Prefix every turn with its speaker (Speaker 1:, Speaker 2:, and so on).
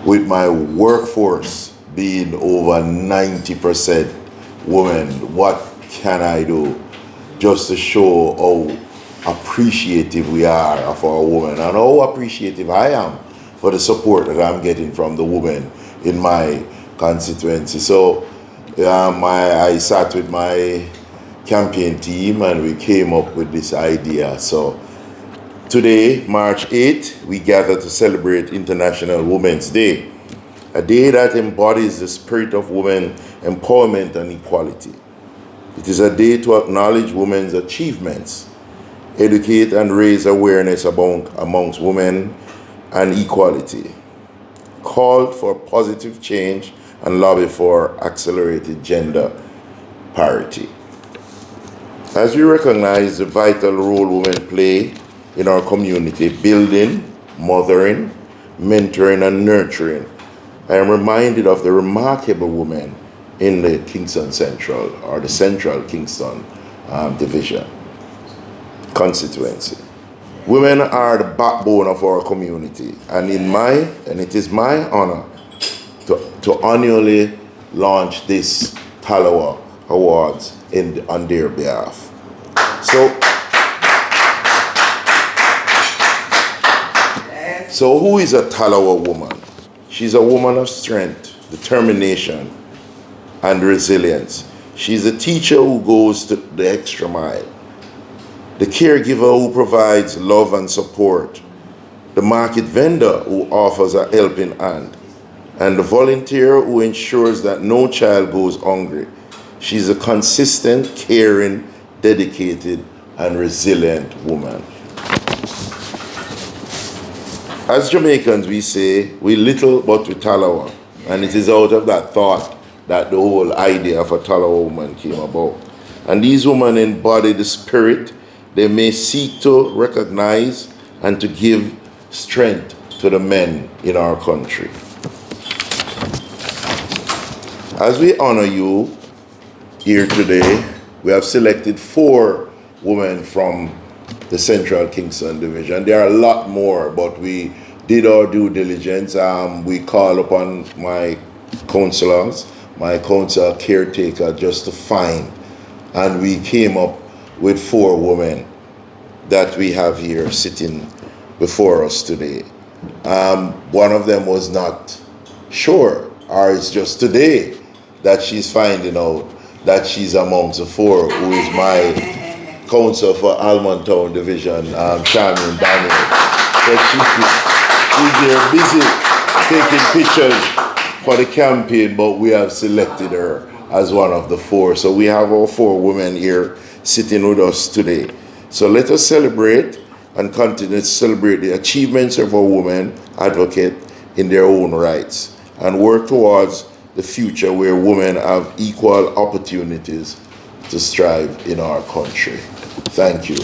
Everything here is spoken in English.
Speaker 1: with my workforce being over 90% women, what can I do just to show how appreciative we are of our women and how appreciative I am for the support that I'm getting from the women in my constituency. So I sat with my campaign team and we came up with this idea. So today, March 8th, we gather to celebrate International Women's Day, a day that embodies the spirit of women empowerment and equality. It is a day to acknowledge women's achievements, educate and raise awareness amongst women and equality, call for positive change and lobby for accelerated gender parity. As we recognize the vital role women play in our community, building, mothering, mentoring, and nurturing, I am reminded of the remarkable women in the Kingston Central, or the Central Kingston Division constituency. Women are the backbone of our community, and it is my honor to annually launch this Talawa Awards on their behalf. So who is a Talawa woman? She's a woman of strength, determination, and resilience. She's a teacher who goes to the extra mile, the caregiver who provides love and support, the market vendor who offers a helping hand, and the volunteer who ensures that no child goes hungry. She's a consistent, caring, dedicated, and resilient woman. As Jamaicans, we say, we little but we Talawa. And it is out of that thought that the whole idea of a Talawa woman came about. And these women embody the spirit. They may seek to recognize and to give strength to the men in our country. As we honor you here today, we have selected 4 women from the Central Kingston Division. There are a lot more, but we did our due diligence. We call upon my councillors, my council caretaker, just to find, and we came up with 4 women that we have here sitting before us today. One of them was not sure, or it's just today that she's finding out that she's amongst the 4, who is my council for Almond Town Division, Charmin Daniel. So she's here busy taking pictures for the campaign, but we have selected her as one of the 4. So we have our 4 women here sitting with us today. So let us celebrate and continue to celebrate the achievements of our women advocate in their own rights and work towards the future where women have equal opportunities to strive in our country. Thank you.